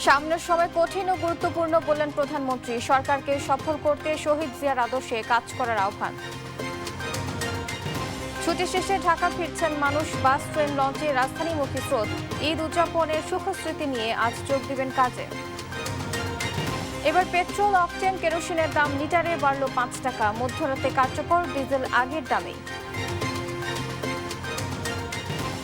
সামনের সময় কঠিন ও গুরুত্বপূর্ণ বললেন প্রধানমন্ত্রী। সরকারকে সফল করতে শহীদ জিয়ার আদর্শে কাজ করার আহ্বান। ছুটি শেষে ঢাকা ফিরছেন মানুষ। বাস, ট্রেন, লঞ্চে রাজধানীমুখী স্রোত। ঈদ উদযাপনের সুখস্মৃতি নিয়ে আজ যোগ দিবেন কাজে। এবার পেট্রোল, অকটেন, কেরোসিনের দাম লিটারে বাড়ল ৫ টাকা। মধ্যরাতে কার্যকর, ডিজেল আগের দামেই।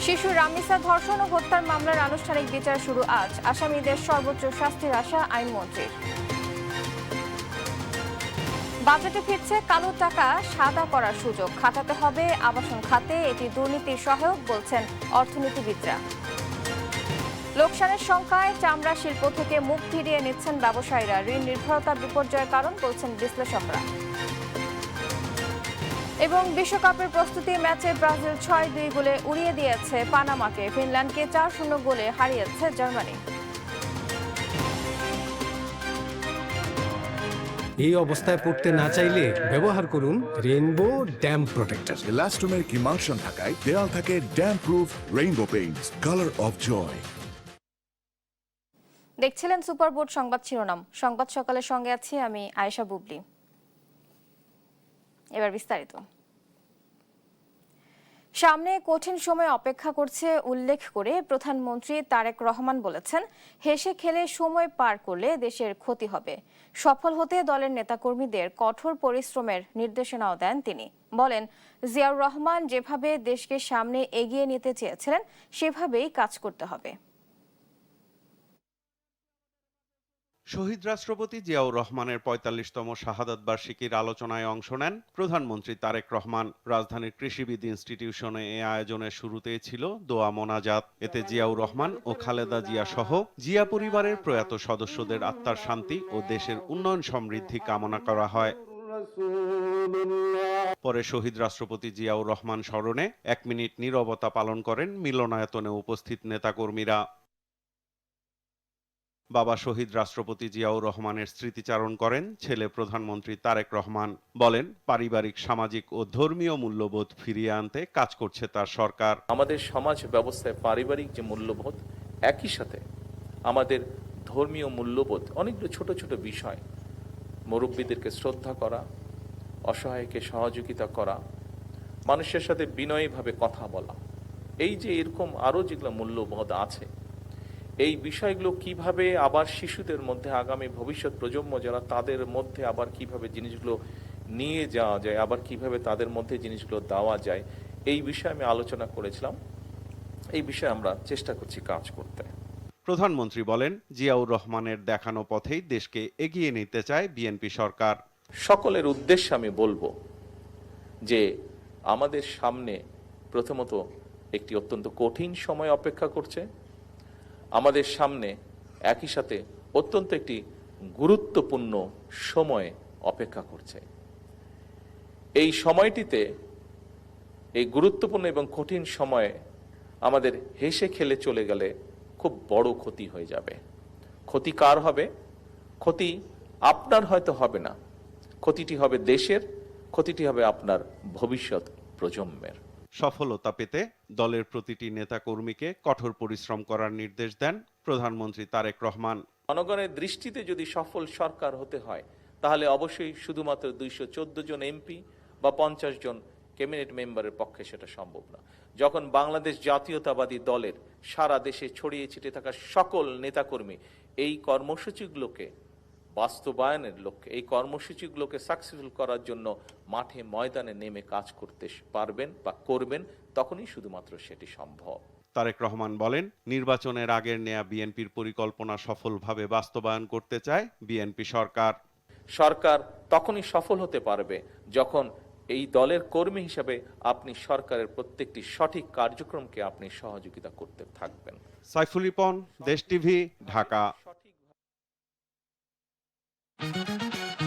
শিশু রামিসা ধর্ষণ ও হত্যার মামলার আনুষ্ঠানিক বিচার শুরু আজ। আসামিদের সর্বোচ্চ শাস্তির আশা আইনমন্ত্রীর। বাজেটে ফিরছে কালো টাকা সাদা করার সুযোগ। খাটাতে হবে আবাসন খাতে, এটি দুর্নীতির সহায়ক বলছেন অর্থনীতিবিদরা। লোকসানের সংখ্যায় চামড়া শিল্প থেকে মুখ ফিরিয়ে নিচ্ছেন ব্যবসায়ীরা। ঋণ নির্ভরতা বিপর্যয়ের কারণ বলছেন বিশ্লেষকরা। এবং বিশ্বকাপের প্রস্তুতি ম্যাচে ব্রাজিল ৬-২ গোলে উড়িয়ে দিয়েছে পানামাকে। ফিনল্যান্ডকে ৪-০ গোলে হারিয়েছে জার্মানি। এই অবস্থায় পড়তে না চাইলে ব্যবহার করুন rainbow damp protector. Elastomeric emulsion ঢাকায় দেয়াল থাকে damp proof rainbow paints, colour of joy. দেখছিলেন সুপার বোর্ড সংবাদ শিরোনাম। সংবাদ সকালের সঙ্গে আছি আমি আয়েশা বুবলি। এবার বিস্তারিত। সামনে কঠিন সময় অপেক্ষা করছে উল্লেখ করে প্রধানমন্ত্রী তারেক রহমান বলেছেন, হেসে খেলে সময় পার করলে দেশের ক্ষতি হবে। সফল হতে দলের নেতাকর্মীদের কঠোর পরিশ্রমের নির্দেশনাও দেন তিনি। বলেন, জিয়াউর রহমান যেভাবে দেশকে সামনে এগিয়ে নিতে চেয়েছিলেন সেভাবেই কাজ করতে হবে। শহীদ রাষ্ট্রপতি জিয়াউর রহমানের ৪৫তম শাহাদাত বার্ষিকীর আলোচনায় অংশ নেন প্রধানমন্ত্রী তারেক রহমান। রাজধানীর কৃষিবিদ ইনস্টিটিউশনে এ আয়োজনের শুরুতেই ছিল দোয়া মোনাজাত। এতে জিয়াউর রহমান ও খালেদা জিয়া সহ জিয়া পরিবারের প্রয়াত সদস্যদের আত্মার শান্তি ও দেশের উন্নয়ন সমৃদ্ধি কামনা করা হয়। পরে শহীদ রাষ্ট্রপতি জিয়াউর রহমান স্মরণে ১ মিনিট নীরবতা পালন করেন মিলনায়তনে উপস্থিত নেতাকর্মীরা। বাবা শহীদ রাষ্ট্রপতি জিয়াউর রহমানের স্মৃতিচারণ করেন ছেলে প্রধানমন্ত্রী তারেক রহমান। বলেন, পারিবারিক, সামাজিক ও ধর্মীয় মূল্যবোধ ফিরিয়ে আনতে কাজ করছে তার সরকার। আমাদের সমাজ ব্যবস্থায় পারিবারিক যে মূল্যবোধ, একই সাথে আমাদের ধর্মীয় মূল্যবোধ, অনেকগুলো ছোট ছোট বিষয়, মুরব্বীদেরকে শ্রদ্ধা করা, অসহায়কে সহযোগিতা করা, মানুষের সাথে বিনয়ীভাবে কথা বলা, এই যে এরকম আরও যেগুলো মূল্যবোধ আছে, এই বিষয়গুলো কিভাবে আবার শিশুদের মধ্যে, আগামী ভবিষ্যৎ প্রজন্ম যারা, তাদের মধ্যে আবার কিভাবে জিনিসগুলো নিয়ে যাওয়া যায়, আবার কিভাবে তাদের মধ্যে জিনিসগুলো দেওয়া যায়, এই বিষয়ে আমি আলোচনা করেছিলাম। এই বিষয়ে আমরা চেষ্টা করছি কাজ করতে। প্রধানমন্ত্রী বলেন, জিয়াউর রহমানের দেখানো পথেই দেশকে এগিয়ে নিতে চায় বিএনপি সরকার। সকলের উদ্দেশ্যে আমি বলবো যে আমাদের সামনে প্রথমত একটি অত্যন্ত কঠিন সময় অপেক্ষা করছে। আমাদের সামনে একই সাথে অত্যন্ত একটি গুরুত্বপূর্ণ সময় অপেক্ষা করছে। এই সময়টিতে, এই গুরুত্বপূর্ণ এবং কঠিন সময়ে আমাদের হেসে খেলে চলে গেলে খুব বড় ক্ষতি হয়ে যাবে। ক্ষতি কার হবে? ক্ষতি আপনার হয়তো হবে না, ক্ষতিটি হবে দেশের, ক্ষতিটি হবে আপনার ভবিষ্যৎ প্রজন্মের। সফলতা পেতে দলের প্রতিটি নেতাকর্মীকে কঠোর পরিশ্রম করার নির্দেশ দেন প্রধানমন্ত্রী তারেক রহমান। জনগণের দৃষ্টিতে যদি সফল সরকার হতে হয়, তাহলে অবশ্যই শুধুমাত্র ২১৪ জন এমপি বা ৫০ জন ক্যাবিনেট মেম্বারের পক্ষে সেটা সম্ভব না। যখন বাংলাদেশ জাতীয়তাবাদী দলের সারা দেশে ছড়িয়ে ছিটিয়ে থাকা সকল নেতাকর্মী এই কর্মসূচিগুলোকে বাস্তবায়নের লক্ষ্যে, এই কর্মসূচিগুলোকে সাকসেসফুল করার জন্য মাঠে ময়দানে নেমে কাজ করতে পারবেন বা করবেন, তখনই শুধুমাত্র সেটি সম্ভব। তারেক রহমান বলেন, নির্বাচনের আগের নেয়া বিএনপির পরিকল্পনা সফলভাবে বাস্তবায়ন করতে চায় বিএনপি সরকার। সরকার তখনই সফল হতে পারবে যখন এই দলের কর্মী হিসেবে আপনি সরকারের প্রত্যেকটি সঠিক কার্যক্রমকে আপনি সহযোগিতা করতে থাকবেন। সাইফুল রিপন, দেশ টিভি, ঢাকা।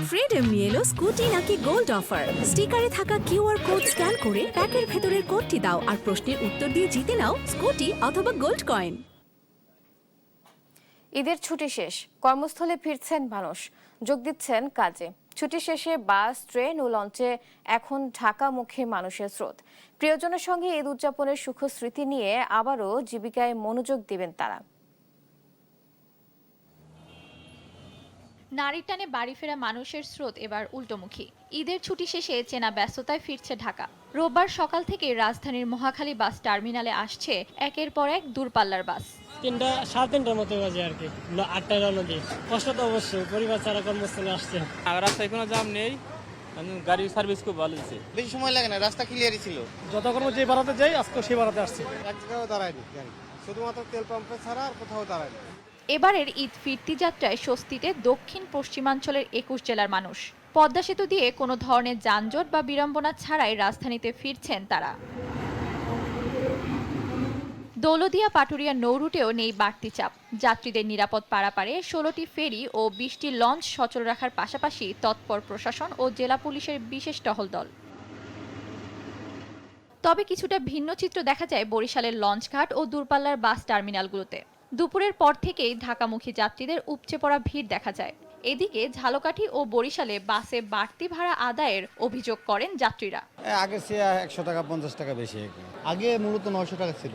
ফ্রিডম নিয়ে এলো স্কুটি নাকি গোল্ড অফার। স্টিকারে থাকা কিউআর কোড স্ক্যান করে প্যাকের ভেতরের কোডটি দাও আর প্রশ্নের উত্তর দিয়ে জিতে নাও স্কুটি অথবা গোল্ড কয়েন। ঈদের ছুটি শেষ, কর্মস্থলে ফিরছেন মানুষ, যোগ দিচ্ছেন কাজে। ছুটি শেষে বাস, ট্রেন ও লঞ্চে এখন ঢাকামুখী মানুষের স্রোত। প্রিয়জনের সঙ্গে ঈদ উদযাপনের সুখ স্মৃতি নিয়ে আবারও জীবিকায় মনোযোগ দিবেন তারা। নারীর টানে বাড়ি ফেরা মানুষের স্রোত এবার উল্টোমুখী। ঈদের ছুটি শেষে চেনা ব্যস্ততায় ফিরছে ঢাকা। রোববার সকাল থেকে রাজধানীর মহাখালী বাস টার্মিনালে আসছে একের পর এক দূরপাল্লার বাস। 3:30টার মতো বাজে আর কি, 8টায় রওনা দিই। কষ্ট তো অবশ্যই, পরিবার ছাড়া কর্মস্থলে আসছে। আর রাস্তায় কোনো জাম নেই, গাড়ির সার্ভিস খুব ভালো দিচ্ছে। বেশি সময় লাগে না, রাস্তা ক্লিয়ারই ছিল। যতক্ষণ যে বাড়াতে যাই আজকে সেই বাড়াতে আসছে। এক জায়গাও দাঁড়ায়নি, শুধুমাত্র তেল পাম্পে ছাড়া আর কোথাও দাঁড়ায়নি। এবারের ঈদ ফিরতি যাত্রায় স্বস্তিতে দক্ষিণ পশ্চিমাঞ্চলের 21 জেলার মানুষ। পদ্মা সেতু দিয়ে কোনো ধরনের যানজট বা বিড়ম্বনা ছাড়াই রাজধানীতে ফিরছেন তারা। দৌলতদিয়া পাটুরিয়া নৌ রুটেও নেই বাড়তি চাপ। যাত্রীদের নিরাপদ পারাপারে 16টি ফেরি ও 20টি লঞ্চ সচল রাখার পাশাপাশি তৎপর প্রশাসন ও জেলা পুলিশের বিশেষ টহল দল। তবে কিছুটা ভিন্ন চিত্র দেখা যায় বরিশালের লঞ্চঘাট ও দূরপাল্লার বাস টার্মিনালগুলোতে। দুপুরের পর থেকেই ঢাকামুখী যাত্রীদের উপচে পড়া ভিড় দেখা যায়। এদিকে ঝালকাঠি ও বরিশালে বাসে বাড়তি ভাড়া আদায়ের অভিযোগ করেন যাত্রীরা। আগে সে 100 টাকা 50 টাকা বেশি, আগে মূলত 900 টাকা ছিল,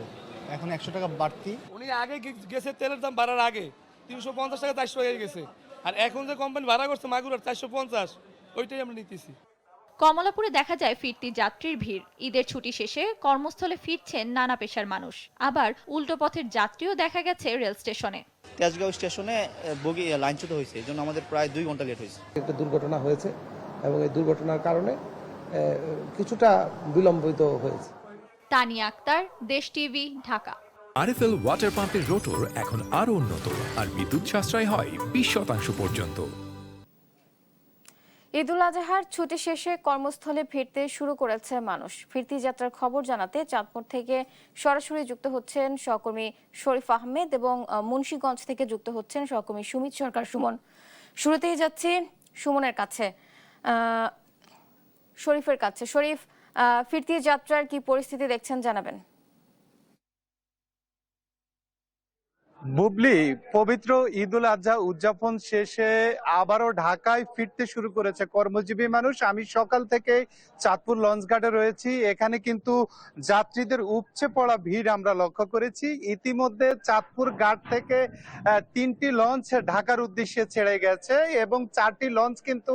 এখন 100 টাকা বাড়তি। উনি আগে গেছে তেলের দাম বাড়ার আগে 350 টাকা 400 হয়ে গেছে, আর এখন যে কোম্পানি ভাড়া করছে মাগুরার 450, ওইটাই আমরা নিতেছি। কমলাপুরে দেখা যায় ফিরতি যাত্রীর ভিড়। ঈদের ছুটি শেষে কর্মস্থলে ফিরছেন নানা পেশার মানুষ। আবার উল্টো পথের যাত্রীও দেখা গেছে রেল স্টেশনে। তেজগাঁও স্টেশনে বগি লাইনচ্যুত হয়েছে, এই জন্য আমাদের প্রায় 2 ঘন্টা লেট হয়েছে। একটা দুর্ঘটনা হয়েছে এবং এই দুর্ঘটনার কারণে কিছুটা বিলম্বিত হয়েছে। তানিয়া আক্তার, দেশ টিভি, ঢাকা। আরএফএল ওয়াটার পাম্পের রোটর এখন আরো উন্নত আর বিদ্যুৎ সাশ্রয় হয় 20% পর্যন্ত। ঈদুল আজহার ছুটি শেষে কর্মস্থলে ফিরতে শুরু করেছে মানুষ। ফিরতি যাত্রার খবর জানাতে চাঁদপুর থেকে সরাসরি যুক্ত হচ্ছেন সহকর্মী শরীফ আহমেদ এবং মুন্সিগঞ্জ থেকে যুক্ত হচ্ছেন সহকর্মী সুমিত সরকার সুমন। শুরুতেই যাচ্ছি সুমনের কাছে, শরীফের কাছে। শরীফ, ফিরতি যাত্রার কি পরিস্থিতি দেখছেন জানাবেন। বুবলি, পবিত্র ঈদুল আজহা উদযাপন শেষে আবারও ঢাকায় ফিরতে শুরু করেছে কর্মজীবী মানুষ। আমি সকাল থেকে চাঁদপুর লঞ্চঘাটে রয়েছি, এখানে কিন্তু যাত্রীদের উপচে পড়া ভিড় আমরা লক্ষ্য করেছি। ইতিমধ্যে চাঁদপুর ঘাট থেকে 3টি লঞ্চ ঢাকার উদ্দেশ্যে ছেড়ে গেছে এবং 4টি লঞ্চ কিন্তু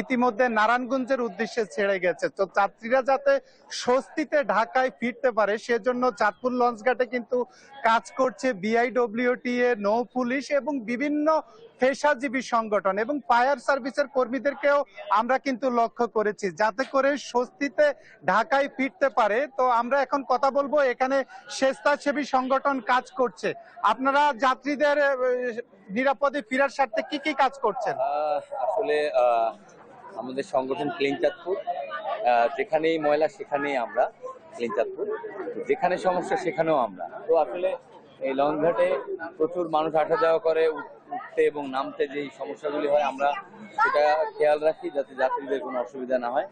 ইতিমধ্যে নারায়ণগঞ্জের উদ্দেশ্যে ছেড়ে গেছে। তো যাত্রীরা যাতে স্বস্তিতে ঢাকায় ফিরতে পারে সেজন্য চাঁদপুর লঞ্চঘাটে কিন্তু কাজ করছে বিআইডব্লিউটিএ, নৌ পুলিশ এবং বিভিন্ন পেশাজীবী সংগঠন এবং ফায়ার সার্ভিসের কর্মীদেরকেও আমরা কিন্তু লক্ষ্য করেছি যাতে করে স্বস্তিতে ঢাকায় ফিরতে পারে। তো আমরা এখন কথা বলবো, এখানে স্বেচ্ছাসেবী সংগঠন কাজ করছে। আপনারা যাত্রীদের নিরাপদে ফেরার স্বার্থে কি কি কাজ করছেন? আসলে আমাদের সংগঠন ক্লিন চাঁদপুর, যেখানেই ময়লা সেখানেই আমরা ক্লিন চাঁদপুর, যেখানে সমস্যা সেখানেও আমরা। তো আসলে এই লঞ্চঘাটে প্রচুর মানুষ আসা যাওয়া করে, উঠতে এবং নামতে যেই সমস্যাগুলি হয় আমরা সেটা খেয়াল রাখি যাতে যাত্রীদের কোনো অসুবিধা না হয়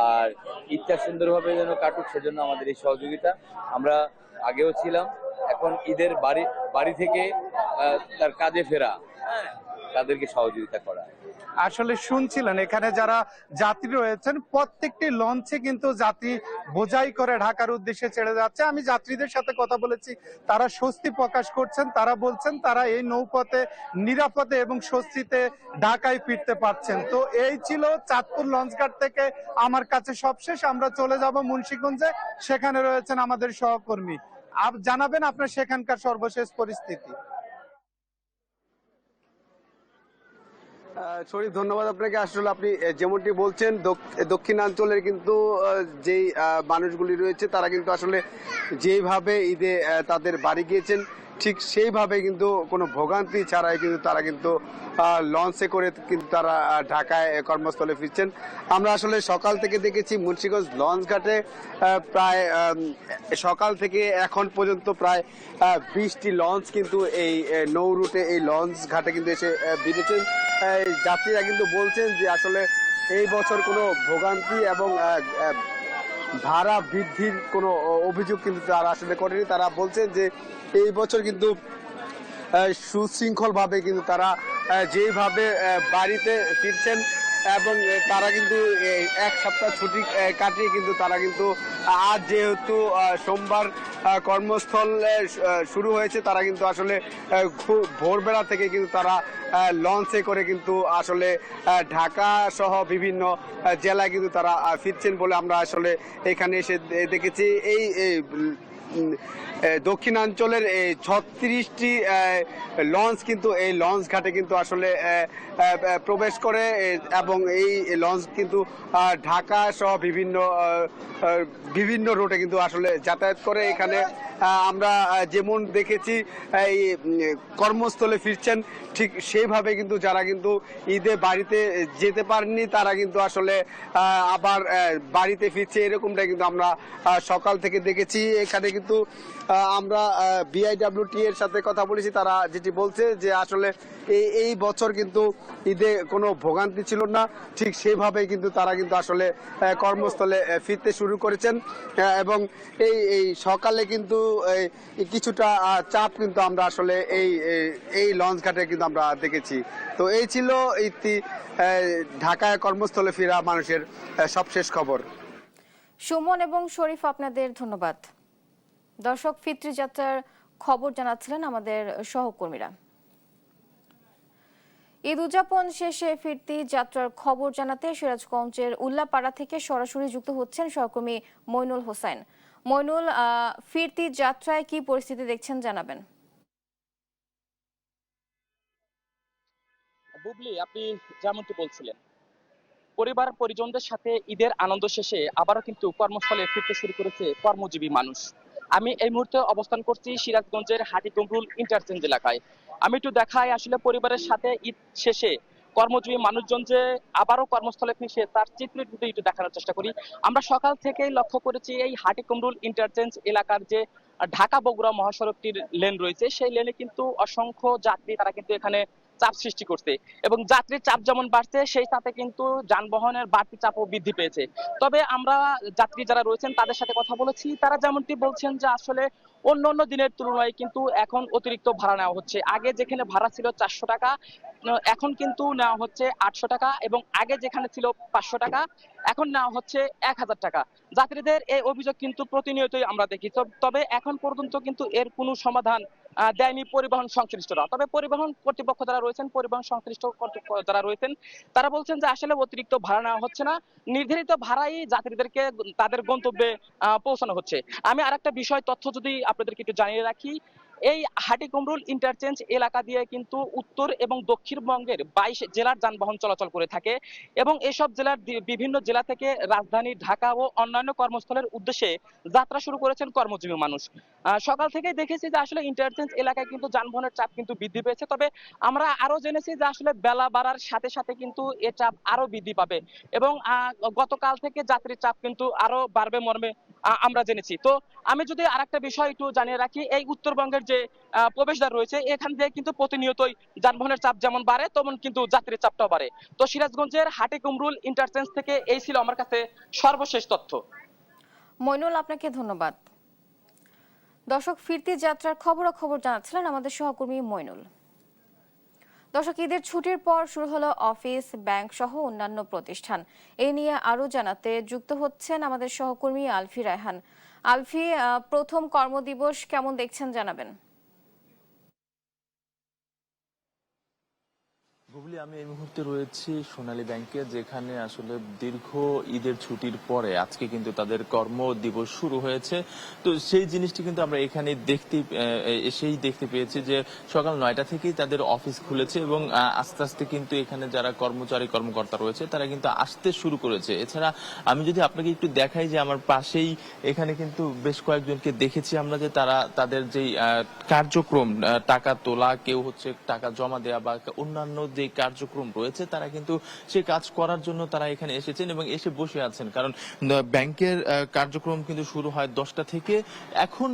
আর ঈদটা সুন্দরভাবে যেন কাটুক, সেজন্য আমাদের এই সহযোগিতা। আমরা আগেও ছিলাম, এখন ঈদের বাড়ি থেকে তার কাজে ফেরা, তাদেরকে সহযোগিতা করা। আসলে শুনছিলেন এখানে যারা যাত্রী রয়েছেন প্রত্যেকটি লঞ্চে কিন্তু যাত্রী বোঝাই করে ঢাকার উদ্দেশ্যে ছেড়ে যাচ্ছে। আমি যাত্রীদের সাথে কথা বলেছি, তারা স্বস্তি প্রকাশ করছেন। তারা বলছেন তারা এই নৌপথে নিরাপদে এবং স্বস্তিতে ঢাকায় ফিরতে পারছেন। তো এই ছিল চাঁদপুর লঞ্চঘাট থেকে আমার কাছে সবশেষ। আমরা চলে যাব মুন্সিগঞ্জে, সেখানে রয়েছেন আমাদের সহকর্মী। জানাবেন আপনার সেখানকার সর্বশেষ পরিস্থিতি। শরীফ, ধন্যবাদ আপনাকে। আসলে আপনি যেমনটি বলছেন দক্ষিণাঞ্চলের কিন্তু যেই মানুষগুলি রয়েছে তারা কিন্তু আসলে যেইভাবে ঈদে তাদের বাড়ি গিয়েছেন ঠিক সেইভাবে কিন্তু কোনো ভোগান্তি ছাড়াই কিন্তু তারা কিন্তু লঞ্চে করে কিন্তু তারা ঢাকায় কর্মস্থলে ফিরছেন। আমরা আসলে সকাল থেকে দেখেছি মুন্সিগঞ্জ লঞ্চঘাটে প্রায় সকাল থেকে এখন পর্যন্ত প্রায় 20টি লঞ্চ কিন্তু এই নৌ রুটে এই লঞ্চ ঘাটে কিন্তু এসে ভিড়েছেন। যাত্রীরা কিন্তু বলছেন যে আসলে এই বছর কোনো ভোগান্তি এবং ভাড়া বৃদ্ধির কোনো অভিযোগ কিন্তু তারা আসলে করেনি। তারা বলছেন যে এই বছর কিন্তু সুশৃঙ্খলভাবে কিন্তু তারা যেইভাবে বাড়িতে ফিরছেন এবং তারা কিন্তু এক সপ্তাহ ছুটি কাটিয়ে কিন্তু তারা কিন্তু আজ যেহেতু সোমবার কর্মস্থল শুরু হয়েছে, তারা কিন্তু আসলে ভোরবেলা থেকে কিন্তু তারা লঞ্চে করে কিন্তু আসলে ঢাকা সহ বিভিন্ন জেলায় কিন্তু তারা ফিরছেন বলে আমরা আসলে এখানে এসে দেখেছি। এই দক্ষিণাঞ্চলের 36টি লঞ্চ কিন্তু এই লঞ্চ ঘাটে কিন্তু আসলে প্রবেশ করে এবং এই লঞ্চ কিন্তু ঢাকা সহ বিভিন্ন রুটে কিন্তু আসলে যাতায়াত করে। এখানে আমরা যেমন দেখেছি এই কর্মস্থলে ফিরছেন, ঠিক সেইভাবে কিন্তু যারা কিন্তু ঈদে বাড়িতে যেতে পারেননি তারা কিন্তু আসলে আবার বাড়িতে ফিরছে, এরকমটা কিন্তু আমরা সকাল থেকে দেখেছি। এখানে কিন্তু আমরা বিআইডব্লিউটি এর সাথে কথা বলেছি, তারা যেটি বলছে যে আসলে এই বছর কিন্তু ঈদে কোনো ভোগান্তি ছিল না, ঠিক সেইভাবে কিন্তু তারা কিন্তু আসলে কর্মস্থলে ফিরতে শুরু করেছেন এবং এই সকালে কিন্তু কিছুটা চাপ কিন্তু আমরা আসলে এই লঞ্চ ঘাটে কিন্তু আমরা দেখেছি। তো এই ছিল ঢাকায় কর্মস্থলে ফেরা মানুষের সবশেষ খবর। সুমন এবং শরীফ, আপনাদের ধন্যবাদ। দর্শক, ফিতরি যাত্রার খবর জানাচ্ছিলেন আমাদের সহকর্মীরা। ঈদ উদযাপন শেষে ফিরতি যাত্রার খবর জানাতে সিরাজগঞ্জের উল্লাপাড়া থেকে সরাসরি যুক্ত হচ্ছেন সহকর্মী মইনুল হোসেন। মইনুল, ফিরতি যাত্রায় কি পরিস্থিতি দেখছেন জানাবেন। বুবলি, আপনি যেমনটি বলছিলেন, পরিবার পরিজনদের সাথে ঈদের আনন্দ শেষে আবারও কিন্তু কর্মস্থলে ফিরতে শুরু করেছে কর্মজীবী মানুষ। আমি এই মুহূর্তে অবস্থান করছি সিরাজগঞ্জের হাটিকুমরুল ইন্টারচেঞ্জ এলাকায়। আমি একটু দেখাই আসলে পরিবারের সাথে ঈদ শেষে কর্মজীবী মানুষজন যে আবারও কর্মস্থলে ফিরছে তার চিত্র একটু দেখানোর চেষ্টা করি। আমরা সকাল থেকেই লক্ষ্য করেছি এই হাটিকুমরুল ইন্টারচেঞ্জ এলাকার যে ঢাকা বগুড়া মহাসড়কটির লেন রয়েছে, সেই লেনে কিন্তু অসংখ্য যাত্রী তারা কিন্তু এখানে চাপ সৃষ্টি করছে এবং যাত্রীর চাপ যেমন বাড়ছে সেই সাথে কিন্তু যানবাহনের বাড়তি চাপও বৃদ্ধি পেয়েছে। তবে আমরা যাত্রী যারা রয়েছেন তাদের সাথে কথা বলেছি, তারা যেমনটি বলছেন যে আসলে অন্য দিনের তুলনায় কিন্তু এখন অতিরিক্ত ভাড়া নেওয়া হচ্ছে। আগে যেখানে ভাড়া ছিল 400 টাকা, এখন কিন্তু নেওয়া হচ্ছে 800 টাকা এবং আগে যেখানে ছিল 500 টাকা এখন নেওয়া হচ্ছে 1000 টাকা। যাত্রীদের এই অভিযোগ কিন্তু প্রতিনিয়তই আমরা দেখি। তবে এখন পর্যন্ত কিন্তু এর কোনো সমাধান দেয়নি পরিবহন সংশ্লিষ্টরা। তবে পরিবহন কর্তৃপক্ষ যারা রয়েছেন, পরিবহন সংশ্লিষ্ট যারা রয়েছেন, তারা বলছেন যে আসলে অতিরিক্ত ভাড়া নেওয়া হচ্ছে না, নির্ধারিত ভাড়াই যাত্রীদেরকে তাদের গন্তব্যে পৌঁছানো হচ্ছে। আমি আরেকটা বিষয় তথ্য যদি আপনাদেরকে একটু জানিয়ে রাখি, এই হাটিকুমরুল ইন্টারচেঞ্জ এলাকা দিয়ে কিন্তু উত্তর এবং দক্ষিণবঙ্গের 22 জেলার যানবাহন চলাচল করে থাকে এবং এসব জেলার বিভিন্ন জেলা থেকে রাজধানী ঢাকা ও অন্যান্য কর্মস্থলের উদ্দেশ্যে যাত্রা শুরু করেছেন কর্মজীবী মানুষ। সকাল থেকে দেখেছি যে আসলে ইন্টারচেঞ্জ এলাকায় কিন্তু যানবাহনের চাপ কিন্তু বৃদ্ধি পেয়েছে। তবে আমরা আরো জেনেছি যে আসলে বেলা বাড়ার সাথে সাথে কিন্তু এ চাপ আরো বৃদ্ধি পাবে এবং গতকাল থেকে যাত্রীর চাপ কিন্তু আরো বাড়বে মর্মে আমরা জেনেছি। তো আমি যদি আরেকটা বিষয় একটু জানিয়ে রাখি, এই উত্তরবঙ্গের যে প্রবেশদ্বার রয়েছে এখান দিয়ে কিন্তু প্রতিনিয়তই যানবাহনের চাপ যেমন বাড়ে তেমন কিন্তু যাত্রীর চাপটাও বাড়ে। তো সিরাজগঞ্জের হাটিকুমরুল ইন্টারচেঞ্জ থেকে এই ছিল আমার কাছে সর্বশেষ তথ্য। মইনুল, আপনাকে ধন্যবাদ। দর্শক, ফিরতি যাত্রার খবর জানাচ্ছিলেন আমাদের সহকর্মী মইনুল। দর্শক, ঈদের ছুটির পর শুরু হলো অফিস, ব্যাংক সহ অন্যান্য প্রতিষ্ঠান। এই নিয়ে আরো জানাতে যুক্ত হচ্ছেন আমাদের সহকর্মী আলফি রায়হান। আলফি, প্রথম কর্মদিবস কেমন দেখছেন জানাবেন। বুবলি, আমি এই মুহূর্তে রয়েছি সোনালী ব্যাংকে, যেখানে আসলে দীর্ঘ ঈদের ছুটির পরে আজকে কিন্তু তাদের কর্মদিবস শুরু হয়েছে। তো সেই জিনিসটি কিন্তু আমরা এখানে দেখতে পেয়েছি যে সকাল 9টা থেকেই তাদের অফিস খুলেছে এবং আস্তে আস্তে কিন্তু এখানে যারা কর্মকর্তা রয়েছে তারা কিন্তু আসতে শুরু করেছে। এছাড়া আমি যদি আপনাকে একটু দেখাই যে আমার পাশেই এখানে কিন্তু বেশ কয়েকজনকে দেখেছি আমরা যে তারা তাদের যেই কার্যক্রম, টাকা তোলা, কেউ হচ্ছে টাকা জমা দেওয়া বা অন্যান্য যে কার্যক্রম রয়েছে তারা কিন্তু সেই কাজ করার জন্য তারা এখানে এসেছেন এবং এসে বসে আছেন। কারণ ব্যাংকের কার্যক্রম কিন্তু শুরু হয় 10টা থেকে। এখন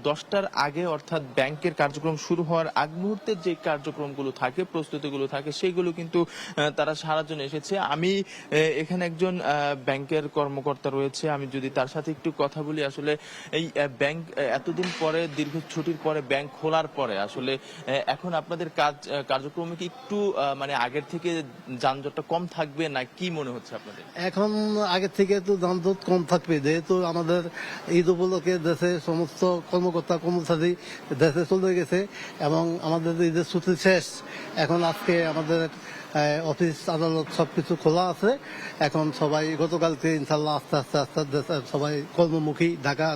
10টার আগে, অর্থাৎ ব্যাংকের কার্যক্রম শুরু হওয়ার আগ মুহূর্তে যে কার্যক্রমগুলো থাকে, প্রস্তুতিগুলো থাকে, সেগুলো কিন্তু তারা সারার জন্য এসেছে। আমি এখানে একজন ব্যাংকের কর্মকর্তা রয়েছে, আমি যদি তার সাথে একটু কথা বলি। আসলে এই ব্যাংক এতদিন পরে, দীর্ঘ ছুটির পরে ব্যাংক খোলার পরে আসলে এখন আপনাদের কার্যক্রমে কি একটু আগের থেকে যানজটটা কম থাকবে না কি মনে হচ্ছে আপনাদের? এখন আগের থেকে তো যানজট কম থাকবে, যেহেতু আমাদের ঈদ উপলক্ষে দেশে সমস্ত কর্মকর্তা কর্মচারী দেশে চলে গেছে এবং আমাদের ঈদের ছুটি শেষ। এখন আজকে আমাদের অফিস আদালত সবকিছু খোলা আছে। এখন সবাই গতকালকে ইনশাল্লাহ আস্তে আস্তে আস্তে আস্তে সবাই কর্মমুখী ঢাকা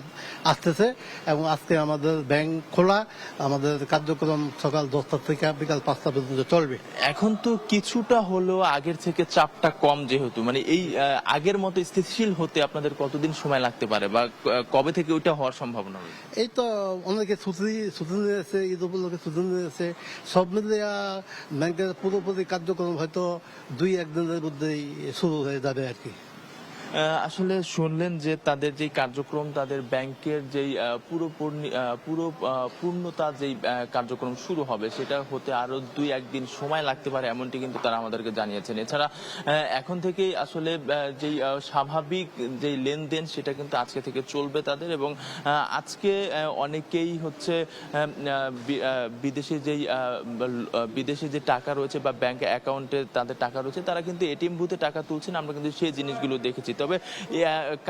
আসতেছে এবং আজকে আমাদের ব্যাংক খোলা, আমাদের কার্যক্রম সকাল 10টা থেকে বিকাল 5টা পর্যন্ত চলবে। এখন তো কিছুটা হলো আগের থেকে চাপটা কম, যেহেতু মানে এই আগের মতো স্থিতিশীল হতে আপনাদের কতদিন সময় লাগতে পারে বা কবে থেকে ওইটা হওয়ার সম্ভাবনা রয়েছে? এই তো অনেকে ছুটি নিয়েছে, ঈদ উপলক্ষে ছুটি নিয়েছে, সব মিলিয়ে ব্যাংকের পুরোপুরি কার্যক্রম হয়তো 2-1 দিনের মধ্যেই শুরু হয়ে যাবে আর কি। আসলে শুনলেন যে তাদের যে কার্যক্রম, তাদের ব্যাংকের যেই পূর্ণতা যেই কার্যক্রম শুরু হবে সেটা হতে আরো 2-1 দিন সময় লাগতে পারে, এমনটি কিন্তু তারা আমাদেরকে জানিয়েছেন। এছাড়া এখন থেকেই আসলে যেই স্বাভাবিক যেই লেনদেন সেটা কিন্তু আজকে থেকে চলবে তাদের, এবং আজকে অনেকেই হচ্ছে বিদেশে যে টাকা রয়েছে বা ব্যাংক অ্যাকাউন্টে তাদের টাকা রয়েছে, তারা কিন্তু এটিএম বুথে টাকা তুলছেন। আমরা কিন্তু সেই জিনিসগুলো দেখেছি। তবে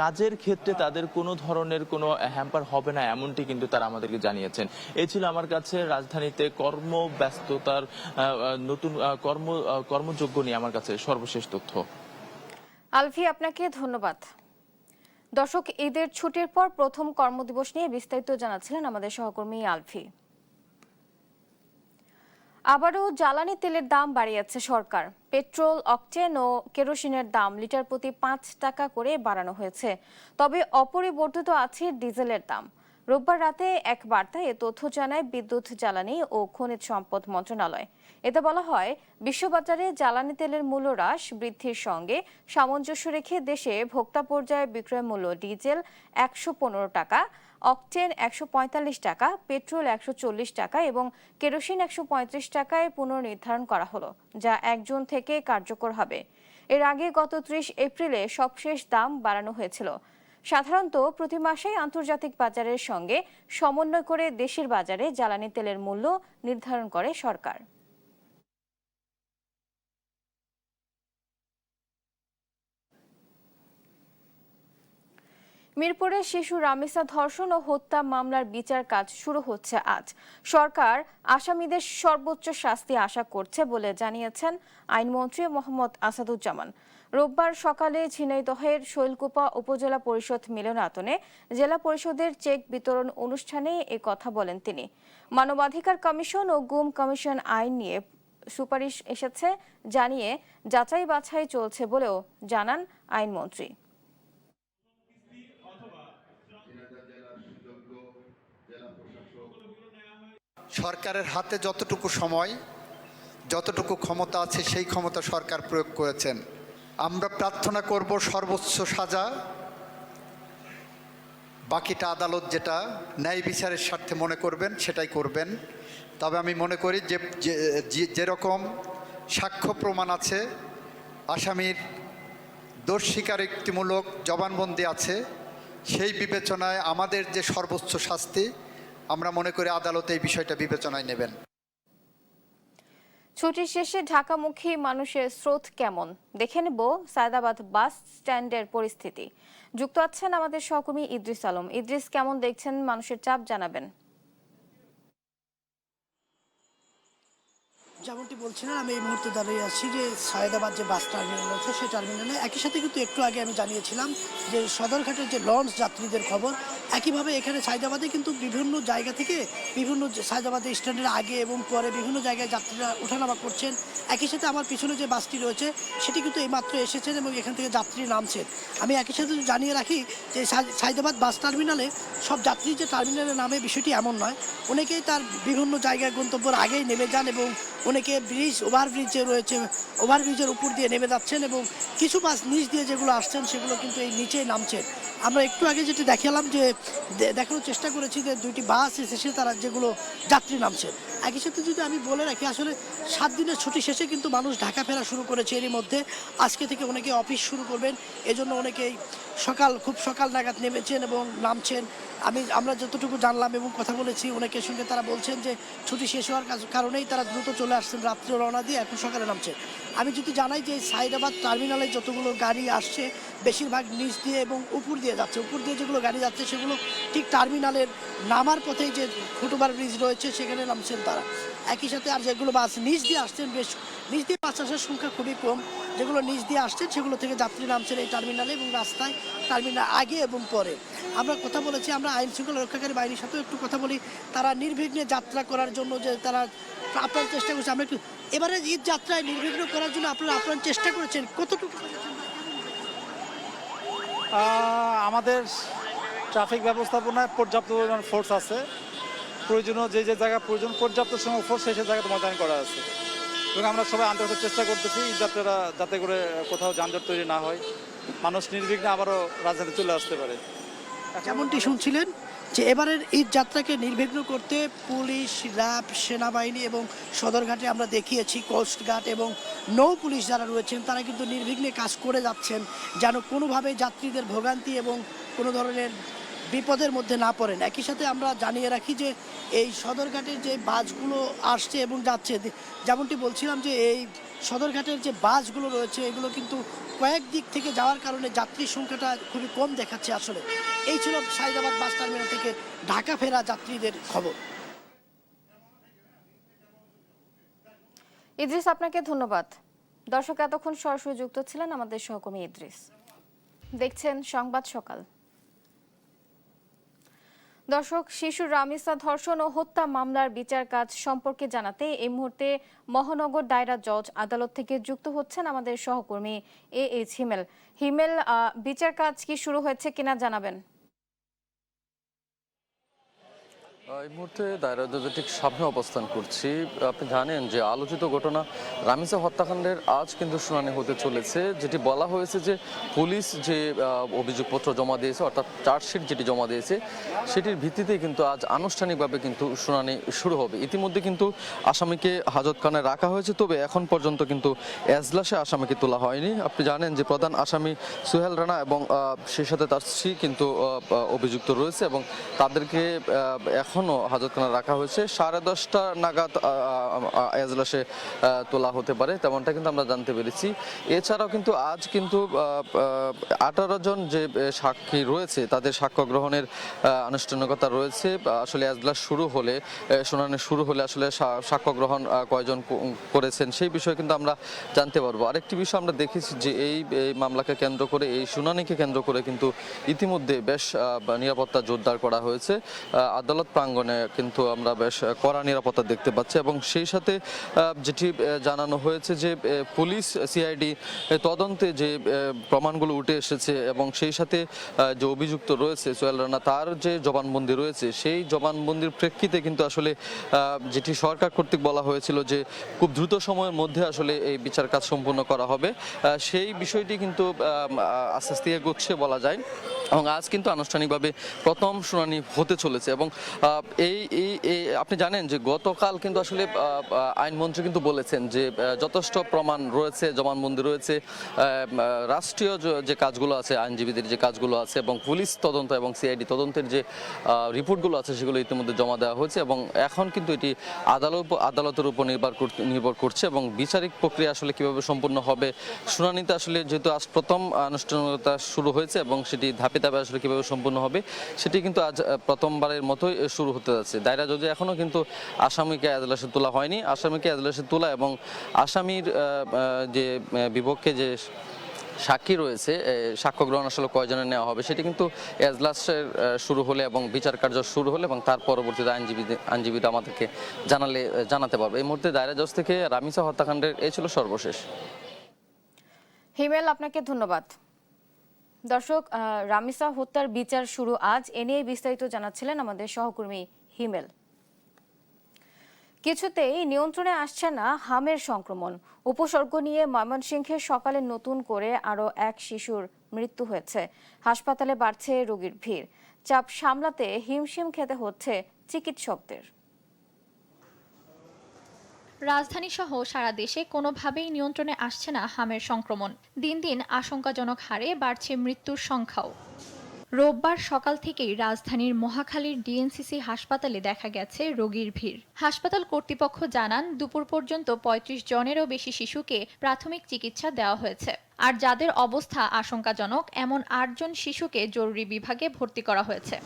কাজের ক্ষেত্রে তাদের কোনো ধরনের কোনো হ্যাম্পার হবে না, এমনটি কিন্তু তারা আমাদেরকে জানিয়েছেন। এই ছিল আমার কাছে রাজধানীতে কর্মব্যস্ততার নতুন কর্মযোগ্য নিয়ে আমার কাছে সর্বশেষ তথ্য। আলফি, আপনাকে ধন্যবাদ। দর্শক, ঈদের ছুটির পর প্রথম কর্মদিবস নিয়ে বিস্তারিত জানাচ্ছিলেন আমাদের সহকর্মী আলফি। আবারও জ্বালানি তেলের দাম বাড়িয়েছে সরকার। পেট্রোল, অকটেন ও কেরোসিনের দাম লিটার প্রতি 5 টাকা করে বাড়ানো হয়েছে। তবে অপরিবর্তিত আছে ডিজেলের দাম। রোববার রাতে এক বার্তায় এ তথ্য জানায় বিদ্যুৎ, জ্বালানি ও খনিজ সম্পদ মন্ত্রণালয়। এতে বলা হয়, বিশ্ববাজারে জ্বালানি তেলের মূল্য হ্রাস বৃদ্ধির সঙ্গে সামঞ্জস্য রেখে দেশে ভোক্তা পর্যায়ে বিক্রয় মূল্য ডিজেল 115 টাকা, অকটেন 145 টাকা, পেট্রোল 140 টাকা এবং কেরোসিন 135 টাকায় পুনর্নির্ধারণ করা হলো, যা 1 জুন থেকে কার্যকর হবে। এর আগে গত 30 এপ্রিলে সবশেষ দাম বাড়ানো হয়েছিল। সাধারণত প্রতি মাসেই আন্তর্জাতিক বাজারের সঙ্গে সমন্বয় করে দেশের বাজারে জ্বালানি তেলের মূল্য নির্ধারণ করে সরকার। মিরপুরে শিশু রামিসা ধর্ষণ ও হত্যা মামলার বিচার কাজ শুরু হচ্ছে আজ। সরকার আসামিদের সর্বোচ্চ শাস্তি আশা করছে বলে জানিয়েছেন আইনমন্ত্রী মোহাম্মদ আসাদুজ্জামান। রোববার সকালে ঝিনাইদহের শৈলকুপা উপজেলা পরিষদ মিলনায়তনে জেলা পরিষদের চেক বিতরণ অনুষ্ঠানে এ কথা বলেন তিনি। মানবাধিকার কমিশন ও গুম কমিশন আইন নিয়ে সুপারিশ এসেছে জানিয়ে যাচাই বাছাই চলছে বলেও জানান আইনমন্ত্রী। সরকারের হাতে যতটুকু সময়, যতটুকু ক্ষমতা আছে সেই ক্ষমতা সরকার প্রয়োগ করেছেন। আমরা প্রার্থনা করব সর্বোচ্চ সাজা, বাকিটা আদালত যেটা ন্যায় বিচারের স্বার্থে মনে করবেন সেটাই করবেন। তবে আমি মনে করি যে যেরকম সাক্ষ্য প্রমাণ আছে, আসামির দোষ স্বীকারোক্তিমূলক জবানবন্দি আছে, সেই বিবেচনায় আমাদের যে সর্বোচ্চ শাস্তি, আমরা মনে করি আদালত এই বিষয়টা বিবেচনায় নেবেন। ছুটি শেষে ঢাকামুখী মানুষের স্রোত কেমন দেখে নেব সায়দাবাদ বাস স্ট্যান্ডের পরিস্থিতি। যুক্ত আছেন আমাদের সহকর্মী ইদ্রিস আলম। ইদ্রিস, কেমন দেখছেন মানুষের চাপ, জানাবেন। যেমনটি বলছিলেন, আমি এই মুহূর্তে দাঁড়িয়ে আছি যে সায়দাবাদ যে বাস টার্মিনাল আছে সেই টার্মিনালে। একই সাথে কিন্তু একটু আগে আমি জানিয়েছিলাম যে সদরঘাটের যে লঞ্চ যাত্রীদের খবর, একইভাবে এখানে সায়দাবাদে কিন্তু বিভিন্ন জায়গা থেকে বিভিন্ন সায়দাবাদে স্ট্যান্ডের আগে এবং পরে বিভিন্ন জায়গায় যাত্রীরা ওঠানামা করছেন। একই সাথে আমার পিছনে যে বাসটি রয়েছে সেটি কিন্তু এইমাত্র এসেছেন এবং এখান থেকে যাত্রী নামছেন। আমি একই সাথে জানিয়ে রাখি যে সায়দাবাদ বাস টার্মিনালে সব যাত্রী যে টার্মিনালে নামে বিষয়টি এমন নয়। অনেকেই তার বিভিন্ন জায়গায় গন্তব্যের আগেই নেমে যান এবং অনেকে ওভারব্রিজে রয়েছে, ওভারব্রিজের উপর দিয়ে নেমে যাচ্ছেন এবং কিছু বাস নিচ দিয়ে যেগুলো আসছেন সেগুলো কিন্তু এই নিচেই নামছেন। আমরা একটু আগে যেটা দেখালাম যে দেখানোর চেষ্টা করেছি যে 2টি বাস এসে তারা যেগুলো যাত্রী নামছেন একই সাথে যদি আমি বলে রাখি আসলে 7 দিনের ছুটি শেষে কিন্তু মানুষ ঢাকা ফেরা শুরু করেছে। এরই মধ্যে আজকে থেকে অনেকে অফিস শুরু করবেন, এজন্য অনেকেই খুব সকাল নাগাদ নেমেছেন এবং নামছেন। আমরা যতটুকু জানলাম এবং কথা বলেছি অনেকের সঙ্গে, তারা বলছেন যে ছুটি শেষ হওয়ার কারণেই তারা দ্রুত চলে আসছেন, রাত্রে রওনা দিয়ে এখন সকালে নামছে। আমি যদি জানাই যে সাইদাবাদ টার্মিনালে যতগুলো গাড়ি আসছে বেশিরভাগ নিচ দিয়ে এবং উপর দিয়ে যাচ্ছে। উপর দিয়ে যেগুলো গাড়ি যাচ্ছে সেগুলো ঠিক টার্মিনালের নামার পথেই যে ফুটওভার ব্রিজ রয়েছে সেখানে নামছেন তারা। একই সাথে আর যেগুলো বাস নিচ দিয়ে আসছেন, নিচ দিয়ে বাস আসার সংখ্যা খুবই কম। যেগুলো নিচ দিয়ে আসছেন সেগুলো থেকে যাত্রী নামছেন এই টার্মিনালে এবং রাস্তায়, টার্মিনাল আগে এবং পরে। আমরা কথা বলেছি, আমরা আইন শৃঙ্খলা রক্ষাকারী বাহিনীর সাথেও একটু কথা বলি, তারা নির্বিঘ্নে যাত্রা করার জন্য যে তারা আপ্রাণ চেষ্টা করছে। আমরা একটু এবারে ঈদ যাত্রায় নির্বিঘ্ন করার জন্য আপনারা আপ্রাণ চেষ্টা করেছেন, কতটুকু? আমাদের ট্রাফিক ব্যবস্থাপনায় পর্যাপ্ত পরিমাণ ফোর্স আছে। প্রয়োজনীয় যে জায়গা প্রয়োজন পর্যাপ্ত সময় ফোর্স সেই জায়গাতে মোতায়েন করা আছে এবং আমরা সবাই আন্তর্জাতিক চেষ্টা করতেছি ঈদ যাত্রারা যাতে করে কোথাও যানজট তৈরি না হয়, মানুষ নির্বিঘ্নে আবারও রাজধানীতে চলে আসতে পারে। যেমনটি শুনছিলেন যে এবারের ঈদ যাত্রাকে নির্বিঘ্ন করতে পুলিশ, র্যাব, সেনাবাহিনী এবং সদরঘাটে আমরা দেখিয়েছি কোস্টগার্ড এবং নৌ পুলিশ যারা রয়েছেন তারা কিন্তু নির্বিঘ্নে কাজ করে যাচ্ছেন যেন কোনোভাবে যাত্রীদের ভোগান্তি এবং কোনো ধরনের বিপদের মধ্যে না পড়েন। একই সাথে আমরা জানিয়ে রাখি যে এই সদরঘাটের যে বাসগুলো আসছে এবং যাচ্ছে, যেমনটি বলছিলাম যে এই সদরঘাটের যে বাসগুলো রয়েছে এগুলো কিন্তু কয়েক দিক থেকে যাওয়ার কারণে যাত্রীর সংখ্যাটা খুবই কম দেখাচ্ছে। আসলে এই ছিল সাইদাবাদ বাস টার্মিনাল থেকে ঢাকা ফেরা যাত্রীদের খবর। ইদ্রিস, আপনাকে ধন্যবাদ। দর্শক, এতক্ষণ সরাসরি যুক্ত ছিলেন আমাদের সহকর্মী ইদ্রিস। দেখছেন সংবাদ সকাল। দর্শক, শিশু রামিসা ধর্ষণ ও হত্যা মামলার বিচার কাজ সম্পর্কে জানাতে এই মুহূর্তে মহানগর দায়রা জজ আদালত থেকে যুক্ত হচ্ছেন আমাদের সহকর্মী এইচ হিমেল। হিমেল, বিচার কাজ কি শুরু হয়েছে কিনা জানাবেন? এই মুহূর্তে দায়রা জজের ঠিক সামনে অবস্থান করছি। আপনি জানেন যে আলোচিত ঘটনা রামিসা হত্যাকাণ্ডের আজ কিন্তু শুনানি হতে চলেছে, যেটি বলা হয়েছে যে পুলিশ যে অভিযোগপত্র জমা দিয়েছে, অর্থাৎ চার্জশিট যেটি জমা দিয়েছে সেটির ভিত্তিতে কিন্তু আজ আনুষ্ঠানিকভাবে কিন্তু শুনানি শুরু হবে। ইতিমধ্যে কিন্তু আসামিকে হাজতখানায় রাখা হয়েছে, তবে এখন পর্যন্ত কিন্তু এজলাসে আসামিকে তোলা হয়নি। আপনি জানেন যে প্রধান আসামি সোহেল রানা এবং সেই সাথে তার স্ত্রী কিন্তু অভিযুক্ত রয়েছে এবং তাদেরকে এখনও হাজতখানায় রাখা হয়েছে। 10:30 নাগাদ এজলাসে তোলা হতে পারে, তেমনটা কিন্তু আমরা জানতে পেরেছি। এছাড়াও কিন্তু আজ কিন্তু 18 জন যে সাক্ষী রয়েছে তাদের সাক্ষ্য গ্রহণের আনুষ্ঠানিকতা রয়েছে। আসলে এজলাস শুরু হলে, শুনানি শুরু হলে আসলে সাক্ষ্য গ্রহণ কয়জন করেছেন সেই বিষয়ে কিন্তু আমরা জানতে পারবো। আরেকটি বিষয় আমরা দেখেছি যে এই মামলাকে কেন্দ্র করে, এই শুনানিকে কেন্দ্র করে কিন্তু ইতিমধ্যে বেশ নিরাপত্তা জোরদার করা হয়েছে। আদালত প্রাঙ্গণে কিন্তু আমরা বেশ কড়া নিরাপত্তা দেখতে পাচ্ছি এবং সেই সাথে যেটি জানানো হয়েছে যে পুলিশ সিআইডি তদন্তে যে প্রমাণগুলো উঠে এসেছে এবং সেই সাথে যে অভিযুক্ত রয়েছে সোহেল রানা, তার যে জবানবন্দি রয়েছে সেই জবানবন্দির প্রেক্ষিতে কিন্তু আসলে যেটি সরকার কর্তৃক বলা হয়েছিল যে খুব দ্রুত সময়ের মধ্যে আসলে এই বিচার কাজ সম্পূর্ণ করা হবে, সেই বিষয়টি কিন্তু আস্তে আস্তে এগোচ্ছে বলা যায় এবং আজ কিন্তু আনুষ্ঠানিকভাবে প্রথম শুনানি হতে চলেছে। এবং এই আপনি জানেন যে গতকাল কিন্তু আসলে আইনমন্ত্রী কিন্তু বলেছেন যে যথেষ্ট প্রমাণ রয়েছে, জবানবন্দি রয়েছে, রাষ্ট্রীয় যে কাজগুলো আছে, আইনজীবীদের যে কাজগুলো আছে এবং পুলিশ তদন্ত এবং সিআইডি তদন্তের যে রিপোর্টগুলো আছে সেগুলো ইতিমধ্যে জমা দেওয়া হয়েছে এবং এখন কিন্তু এটি আদালতের উপর নির্ভর করছে এবং বিচারিক প্রক্রিয়া আসলে কিভাবে সম্পূর্ণ হবে, শুনানিতে আসলে যেহেতু আজ প্রথম আনুষ্ঠানিকতা শুরু হয়েছে এবং সেটি ধাপে ধাপে আসলে কিভাবে সম্পূর্ণ হবে সেটি কিন্তু আজ প্রথমবারের মতোই শুরু হতে যাচ্ছে। দায়রা জজে এখনো কিন্তু আসামিকে এজলাসে তোলা হয়নি। আসামিকে এজলাসে তোলা এবং আসামির যে বিপক্ষে যে সাক্ষী রয়েছে, সাক্ষ্য গ্রহণ আসলে কয়জনের নেওয়া হবে সেটি কিন্তু এজলাসের শুরু হলে এবং বিচার কার্য শুরু হলে এবং তার পরবর্তীতে আইনজীবীরা আমাদেরকে জানাতে পারবে। এই মুহূর্তে দায়রা জজ থেকে রামিসা হত্যাকাণ্ডের এই ছিল সর্বশেষ। হিমেল, আপনাকে ধন্যবাদ। দর্শক, রামিসা হত্যার বিচার শুরু আজ, এ নিয়ে বিস্তারিত জানাচ্ছিলেন আমাদের সহকর্মী হিমেল। কিছুতেই নিয়ন্ত্রণে আসছে না হামের সংক্রমণ। উপসর্গ নিয়ে ময়মনসিংহে সকালে নতুন করে আরও এক শিশুর মৃত্যু হয়েছে। হাসপাতালে বাড়ছে রোগীর ভিড়। চাপ সামলাতে হিমশিম খেতে হচ্ছে চিকিৎসকদের। রাজধানী সহ সারা দেশে কোনোভাবেই নিয়ন্ত্রণে আসছে না হামের সংক্রমণ। দিন দিন আশঙ্কাজনক হারে বাড়ছে মৃত্যুর সংখ্যাও। রোববার সকাল থেকেই রাজধানীর মহাখালীর ডিএনসিসি হাসপাতালে দেখা গেছে রোগীর ভিড়। হাসপাতাল কর্তৃপক্ষ জানান, দুপুর পর্যন্ত ৩৫ জনেরও বেশি শিশুকে প্রাথমিক চিকিৎসা দেওয়া হয়েছে। আর যাদের অবস্থা আশঙ্কাজনক এমন ৮ জন শিশুকে জরুরি বিভাগে ভর্তি করা হয়েছে।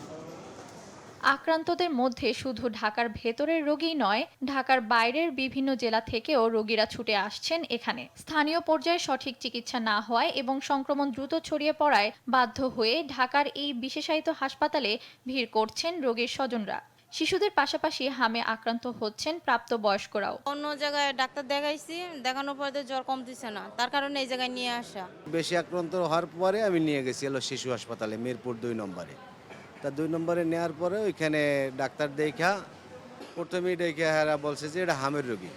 আক্রান্তদের মধ্যে শুধু ঢাকার ভেতরের রোগী নয়, ঢাকার বাইরের বিভিন্ন জেলা থেকেও রোগীরা ছুটে আসছেন এখানে। স্থানীয় পর্যায়ে সঠিক চিকিৎসা না হওয়ায় এবং সংক্রমণ দ্রুত ছড়িয়ে পড়ায় বাধ্য হয়ে ঢাকার এই বিশেষায়িত হাসপাতালে ভিড় করছেন রোগীর স্বজনরা। শিশুদের পাশাপাশি হামে আক্রান্ত হচ্ছেন প্রাপ্তবয়স্করাও। অন্য জায়গায় ডাক্তার দেখাইছি, দেখানোর পরে জ্বর কমতেছে না, তার কারণে এই জায়গায় নিয়ে আসা। বেশি আক্রান্ত হওয়ার পরে আমি নিয়ে গেছি শিশু হাসপাতালে, মিরপুর ২ নম্বরে। তা ২ নম্বরে নেওয়ার পরে ওইখানে ডাক্তার প্রথমেই হেরা বলছে যে এটা হামের রোগী।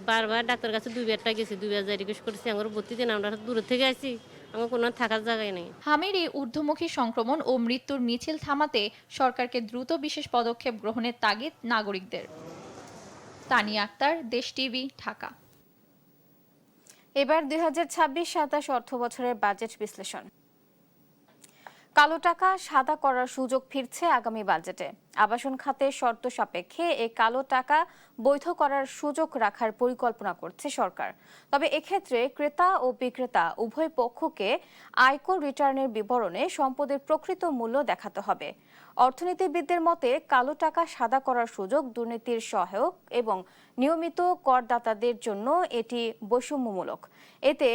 বারবার ডাক্তার কাছে ২বারটা গেছি, ২বার যাই রিকোয়েস্ট করছি, আমার ভর্তি দিন, আমরা দূর থেকে আসি, আমার কোনো থাকার জায়গায় নেই। হামের এই ঊর্ধ্বমুখী সংক্রমণ ও মৃত্যুর মিছিল থামাতে সরকারকে দ্রুত বিশেষ পদক্ষেপ গ্রহণের তাগিদ নাগরিকদের। তানিয়া আক্তার, দেশ টিভি, ঢাকা। এবার ২০২৬-২৭ অর্থ বছরের বাজেট বিশ্লেষণ। কালো টাকা সাদা করার সুযোগ ফিরছে আগামী বাজেটে। আবাসন খাতে শর্ত সাপেক্ষে এই কালো টাকা বৈধ করার সুযোগ রাখার পরিকল্পনা করছে সরকার। তবে এক্ষেত্রে ক্রেতা ও বিক্রেতা উভয় পক্ষকে আয়কর রিটার্নের বিবরণে সম্পদের প্রকৃত মূল্য দেখাতে হবে। অর্থনীতিবিদদের মতে কালো টাকা সাদা করার সুযোগ দুর্নীতির সহায়ক এবং নিয়মিত করদাতাদের জন্য এটি বৈষম্যমূলক। এতে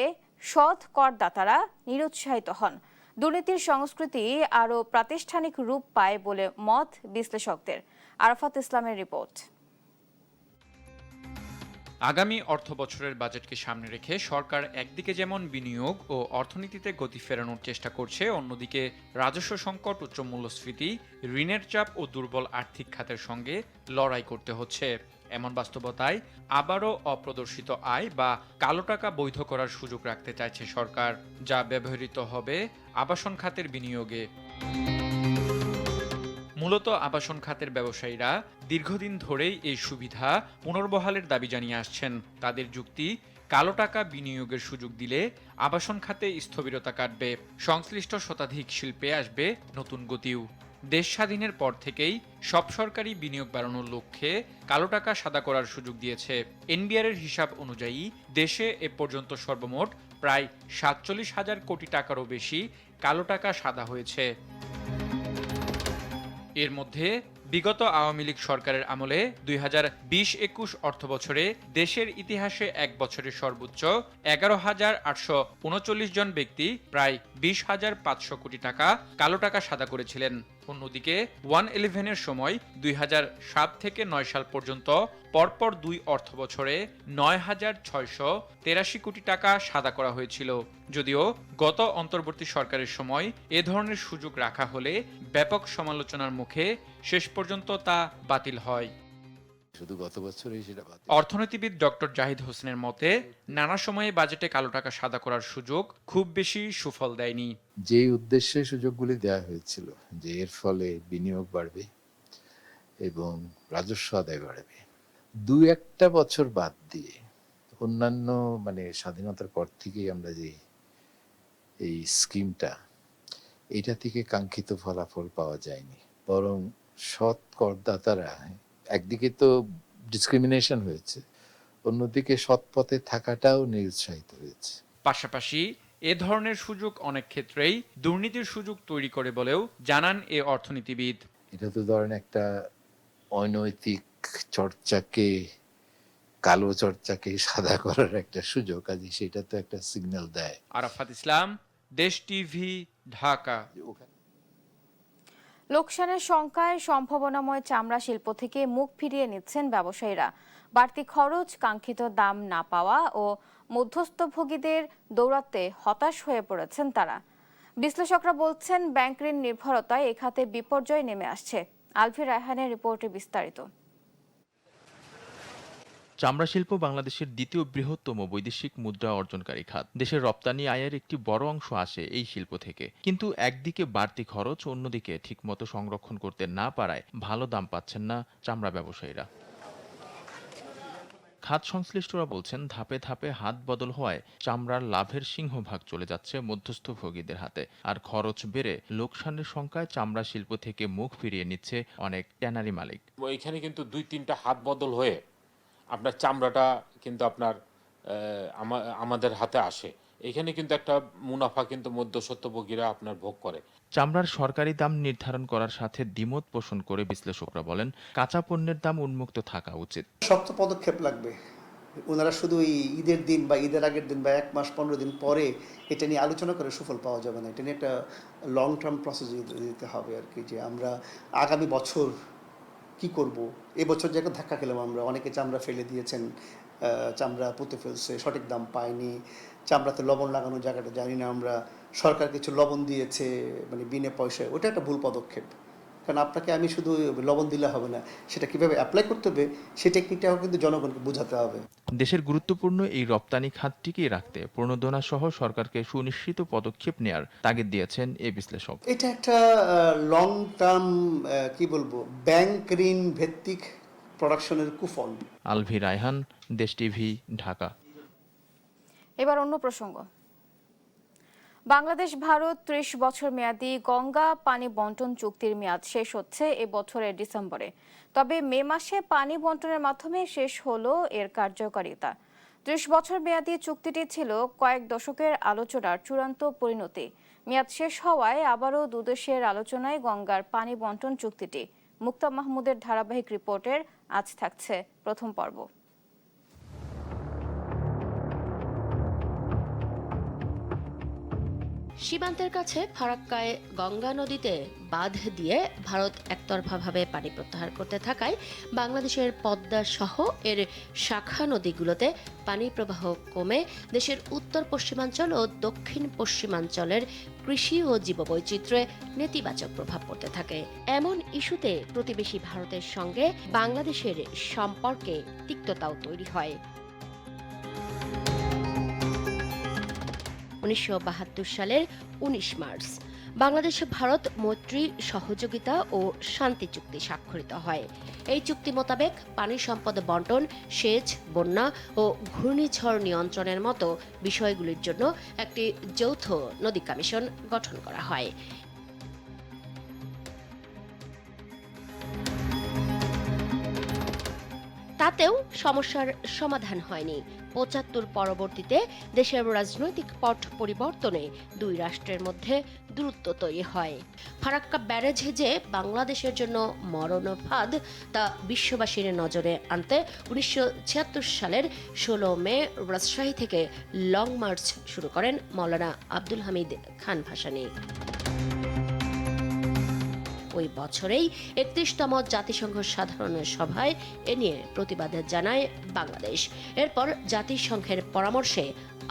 সৎ করদাতারা নিরুৎসাহিত হন। দুর্নীতির সংস্কৃতি আরও প্রাতিষ্ঠানিক রূপ পায় বলে মত বিশ্লেষকদের। আরাফাত ইসলামের রিপোর্ট। আগামী অর্থবছরের বাজেটকে সামনে রেখে সরকার একদিকে যেমন বিনিয়োগ ও অর্থনীতিতে গতি ফেরানোর চেষ্টা করছে, অন্যদিকে রাজস্ব সংকট, উচ্চ মূল্যস্ফীতি, ঋণের চাপ ও দুর্বল আর্থিক খাতের সঙ্গে লড়াই করতে হচ্ছে। এমন বাস্তবতায় আবারও অপ্রদর্শিত আয় বা কালো টাকা বৈধ করার সুযোগ রাখতে চাইছে সরকার, যা ব্যবহৃত হবে আবাসন খাতের বিনিয়োগে। মূলত আবাসন খাতের ব্যবসায়ীরা দীর্ঘদিন ধরেই এই সুবিধা পুনর্বহালের দাবি জানিয়ে আসছেন। তাদের যুক্তি, কালো টাকা বিনিয়োগের সুযোগ দিলে আবাসন খাতে স্থবিরতা কাটবে, সংশ্লিষ্ট শতাধিক শিল্পে আসবে নতুন গতিও। দেশ স্বাধীনের পর থেকেই সব সরকারি বিনিয়োগ বাড়ানোর লক্ষ্যে কালো টাকা সাদা করার সুযোগ দিয়েছে। এনবিআরের হিসাব অনুযায়ী দেশে এ পর্যন্ত সর্বমোট প্রায় ৪৭,০০০ কোটি টাকারও বেশি কালো টাকা সাদা হয়েছে। এর মধ্যে বিগত আওয়ামী লীগ সরকারের আমলে ২০২০-২১ অর্থবছরে দেশের ইতিহাসে এক বছরের সর্বোচ্চ ১১,৮৩৯ জন ব্যক্তি প্রায় ২০,৫০০ কোটি টাকা কালো টাকা সাদা করেছিলেন। অন্যদিকে 111-এর সময় ২০০৭ থেকে ৯ সাল পর্যন্ত পরপর ২ অর্থবছরে ৯,৬৮৩ কোটি টাকা সাদা করা হয়েছিল। যদিও গত অন্তর্বর্তী সরকারের সময় এ ধরনের সুযোগ রাখা হলে ব্যাপক সমালোচনার মুখে শেষ পর্যন্ত তা বাতিল হয়। শুধু গত বছরই সেটা বাতিল। অর্থনীতিবিদ ডক্টর জাহিদ হোসেনের মতে, নানা সময়ে বাজেটে কালো টাকা সাদা করার সুযোগ খুব বেশি সুফল দেয়নি। যে উদ্দেশ্যে সুযোগগুলি দেওয়া হয়েছিল যে এর ফলে বিনিয়োগ বাড়বে এবং রাজস্ব আদায় বাড়বে, ২-১টা বছর বাদ দিয়ে অন্যান্য স্বাধীনতার পর থেকেই আমরা যে এই স্কিমটা, এটা থেকে কাঙ্ক্ষিত ফলাফল পাওয়া যায়নি। বরং সৎ করদাতারা একদিকে তো ডিসক্রিমিনেশন হয়েছে, অন্যদিকে সৎ পথে থাকাটাও নিরুৎসাহিত হয়েছে। পাশাপাশি এ ধরনের সুযোগ অনেক ক্ষেত্রেই দুর্নীতির সুযোগ তৈরি করে বলেও জানান এ অর্থনীতিবিদ। এটা তো ধরেন একটা অনৈতিক চর্চাকে, কালো চর্চাকে সাদা করার একটা সুযোগ, কাজে সেটা তো একটা সিগন্যাল দেয়। আরাফাত ইসলাম, দেশ টিভি, ঢাকা। লোকসানের শঙ্কায় সম্ভাবনাময় চামড়া শিল্প থেকে মুখ ফিরিয়ে নিচ্ছেন ব্যবসায়ীরা। বাড়তি খরচ, কাঙ্ক্ষিত দাম না পাওয়া ও মধ্যস্থভোগীদের দৌরাত্মে হতাশ হয়ে পড়েছেন তারা। বিশ্লেষকরা বলছেন, ব্যাংক ঋণ নির্ভরতায় এ খাতে বিপর্যয় নেমে আসছে। আলফি রায়হানের রিপোর্টে বিস্তারিত। চামড়া শিল্প বাংলাদেশের দ্বিতীয় বৃহত্তম বৈদেশিক মুদ্রা অর্জনকারী খাত। দেশের রপ্তানি আয়ের একটি বড় অংশ আসে এই শিল্প থেকে। কিন্তু একদিকে বাড়তি খরচ, অন্যদিকে ঠিকমতো সংরক্ষণ করতে না পারায় ভালো দাম পাচ্ছেন না চামড়া ব্যবসায়ীরা। খাত সংশ্লিষ্টরা বলছেন ধাপে ধাপে হাত বদল হওয়ায় চামড়ার লাভের সিংহভাগ চলে যাচ্ছে মধ্যস্থ ভোগীদের হাতে, আর খরচ বেড়ে লোকসানের সংখ্যায় চামড়া শিল্প থেকে মুখ ফিরিয়ে নিচ্ছে অনেক ট্যানারি মালিক। এখানে কিন্তু 2-3টা হাত বদল হয়ে আপনার চামড়াটা কিন্তু আপনার আমাদের হাতে আসে। এখানে কিন্তু একটা মুনাফা কিন্তু মধ্যস্বত্বভোগীরা আপনার ভোগ করে। চামড়ার সরকারি দাম নির্ধারণ করার সাথে দ্বিমত পোষণ করে বিশ্লেষকরা বলেন কাঁচা পণ্যের দাম উন্মুক্ত থাকা উচিত। শক্ত পদক্ষেপ লাগবে। ওনারা শুধু ঈদের দিন বা ঈদের আগের দিন বা 1 মাস 15 দিন পরে এটা নিয়ে আলোচনা করে সুফল পাওয়া যাবে না। এটা নিয়ে একটা লং টার্ম প্রসেস দিতে হবে আর কি, যে আমরা আগামী বছর কি করব। এবছর যে একটা ধাক্কা খেলাম আমরা, অনেকে চামড়া ফেলে দিয়েছেন, চামড়া পুঁতে ফেলছে, সঠিক দাম পায়নি, চামড়াতে লবণ লাগানোর জায়গাটা জানি না আমরা, সরকার কিছু লবণ দিয়েছে মানে বিনা পয়সায়, ওটা একটা ভুল পদক্ষেপ। কারণ আপনাকে আমি শুধু লবণ দিলে হবে না, সেটা কিভাবে অ্যাপ্লাই করতে হবে সেই টেকনিকটাও কিন্তু জনগণকে বোঝাতে হবে। দেশের গুরুত্বপূর্ণ এই রপ্তানি খাত টিকিয়ে রাখতে প্রণোদনা সহ সরকারকে সুনিশ্চিত পদক্ষেপ নেয়ার তাগিদ দিয়েছেন এই বিশ্লেষক। এটা একটা লং টার্ম কি বলবো, ব্যাংক ঋণ ভিত্তিক প্রোডাকশনের কুফল। আলভি রায়হান, দেশ টিভি, ঢাকা। এবার অন্য প্রসঙ্গ। বাংলাদেশ ভারত 30 বছর মেয়াদী গঙ্গা পানি বন্টন চুক্তির মেয়াদ শেষ হচ্ছে এ বছরের ডিসেম্বরে। তবে মে মাসে পানি বন্টনের মাধ্যমে শেষ হলো এর কার্যকারিতা। 30 বছর মেয়াদী চুক্তিটি ছিল কয়েক দশকের আলোচনার চূড়ান্ত পরিণতি। মেয়াদ শেষ হওয়ায় আবারও দুদেশের আলোচনায় গঙ্গার পানি বন্টন চুক্তিটি। মুক্তা মাহমুদের ধারাবাহিক রিপোর্টের আজ থাকছে প্রথম পর্ব। সীমান্তের কাছে ফারাক্কায় গঙ্গা নদীতে বাঁধ দিয়ে ভারত একতরফাভাবে পানি প্রত্যাহার করতে থাকায় বাংলাদেশের পদ্মা সহ এর শাখা নদীগুলোতে পানি প্রবাহ কমে দেশের উত্তর পশ্চিমাঞ্চল ও দক্ষিণ পশ্চিমাঞ্চলের কৃষি ও জীববৈচিত্র্যে নেতিবাচক প্রভাব পড়তে থাকে। এমন ইস্যুতে প্রতিবেশী ভারতের সঙ্গে বাংলাদেশের সম্পর্কে তিক্ততাও তৈরি হয়। 1972 সালের 19 মার্চ বাংলাদেশ ভারত মৈত্রী সহযোগিতা ও শান্তি চুক্তি স্বাক্ষরিত হয়। এই চুক্তি মোতাবেক পানি সম্পদ বন্টন, সেচ, বন্যা ও ঘূর্ণিঝড় নিয়ন্ত্রণের মতো বিষয়গুলির জন্য একটি যৌথ নদী কমিশন গঠন করা হয়। তাতেও সমস্যার সমাধান হয়নি। 75 পরবর্তীতে দেশের রাজনৈতিক পট পরিবর্তনে দুই রাষ্ট্রের মধ্যে দূরত্ব তৈরি হয়। ফারাক্কা ব্যারেজ যে বাংলাদেশের জন্য মরণফাঁদ তা বিশ্ববাসীর নজরে আনতে 1976 সালের 16 মে রাজশাহী থেকে লং মার্চ শুরু করেন মাওলানা আব্দুল হামিদ খান ভাসানী। ওই বছরেই 31তম জাতিসংঘ সাধারণ সভায় এ নিয়ে প্রতিবাদ জানায় বাংলাদেশ। এরপর জাতিসংঘের পরামর্শে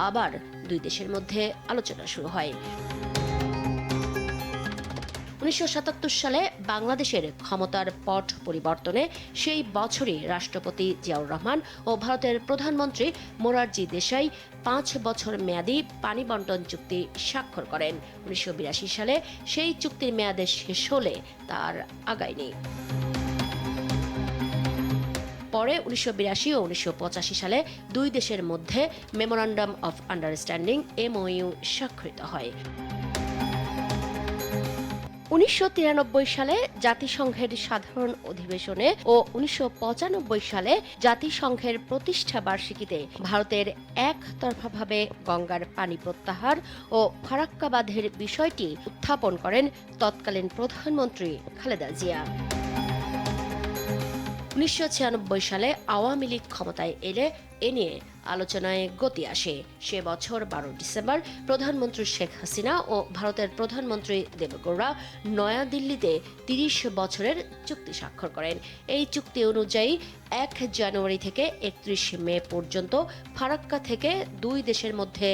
আবার দুই দেশের মধ্যে আলোচনা শুরু হয়। 1977 সালে বাংলাদেশের ক্ষমতার পট পরিবর্তনে সেই বছরই রাষ্ট্রপতি জিয়াউর রহমান ও ভারতের প্রধানমন্ত্রী মোরারজি দেশাই 5 বছর মেয়াদী পানি বন্টন চুক্তি স্বাক্ষর করেন। 1982 সালে সেই চুক্তির মেয়াদ শেষ হলে তার আগায়নি। পরে 1982 ও 1985 সালে দুই দেশের মধ্যে মেমোরান্ডাম অফ আন্ডারস্ট্যান্ডিং MOU স্বাক্ষরিত হয়। 1993 সালে জাতিসংঘের সাধারণ অধিবেশনে ও 1995 সালে জাতিসংঘের প্রতিষ্ঠা বার্ষিকীতে ভারতের একতরফাভাবে গঙ্গার পানি প্রত্যাহার ও ফারাক্কা বাঁধের বিষয়টি উত্থাপন করেন তৎকালীন প্রধানমন্ত্রী খালেদা জিয়া। 1996 সালে আওয়ামী লীগ ক্ষমতায় এলে এ নিয়ে আলোচনায় গতি আসে। সে বছর 12 ডিসেম্বর প্রধানমন্ত্রী শেখ হাসিনা ও ভারতের প্রধানমন্ত্রী দেবেগৌড়া নয়াদিল্লিতে 30 বছরের চুক্তি স্বাক্ষর করেন। এই চুক্তি অনুযায়ী 1 জানুয়ারি থেকে 31 মে পর্যন্ত ফারাক্কা থেকে দুই দেশের মধ্যে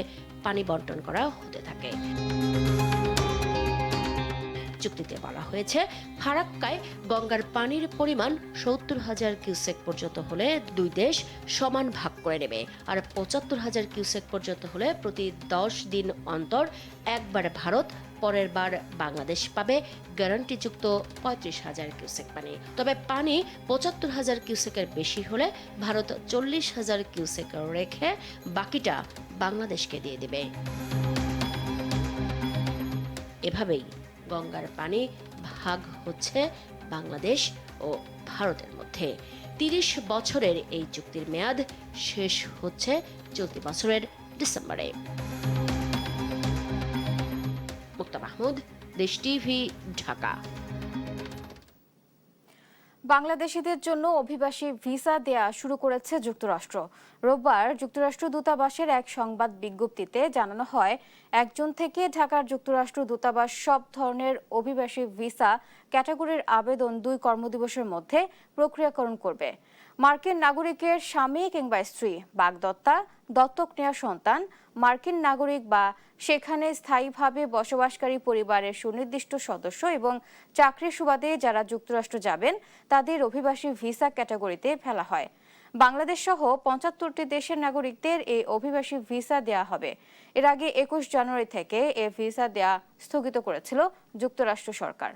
পানি বন্টন করা হতে থাকে। চুক্তিতে বলা হয়েছে ফারাক্কায় গঙ্গার পানির পরিমাণ 70,000 কিউসেক পর্যন্ত হলে দুই দেশ সমান ভাগ করে নেবে, আর 75,000 কিউসেক পর্যন্ত হলে প্রতি 10 দিন অন্তর একবার ভারত পরের বার বাংলাদেশ পাবে গ্যারান্টিযুক্ত ৩৫,০০০ কিউসেক পানি। তবে পানি ৭৫,০০০ কিউসেকের বেশি হলে ভারত ৪০,০০০ কিউসেক রেখে বাকিটা বাংলাদেশকে দিয়ে দেবে। এভাবেই গঙ্গার পানি ভাগ হচ্ছে বাংলাদেশ ও ভারতের মধ্যে। ৩০ বছরের এই চুক্তির মেয়াদ শেষ হচ্ছে চলতি বছরের ডিসেম্বরে। মুক্তা মাহমুদ, দেশ টিভি, ঢাকা। বাংলাদেশিদের জন্য অভিবাসী ভিসা দেয়া শুরু করেছে যুক্তরাষ্ট্র। রোববার যুক্তরাষ্ট্র দূতাবাসের এক সংবাদ বিজ্ঞপ্তিতে জানানো হয়, ১ জুন থেকে ঢাকার যুক্তরাষ্ট্র দূতাবাস সব ধরনের অভিবাসী ভিসা ক্যাটাগরির আবেদন ২ কর্মদিবসের মধ্যে প্রক্রিয়াকরণ করবে। মার্কিন নাগরিকের স্বামী কিংবা স্ত্রী, বাগদত্তা, দত্তক নেওয়া সন্তান, মার্কিন নাগরিক বা সেখানে স্থায়ীভাবে বসবাসকারী পরিবারের সুনির্দিষ্ট সদস্য এবং চাকরির সুবাদে যারা যুক্তরাষ্ট্র যাবেন তাদের অভিবাসী ভিসা ক্যাটাগরিতে ফেলা হয়। বাংলাদেশ সহ ৭৫টি দেশের নাগরিকদের এই অভিবাসী ভিসা দেয়া হবে। এর আগে ২১ জানুয়ারি থেকে এ ভিসা দেয়া স্থগিত করেছিল যুক্তরাষ্ট্র সরকার।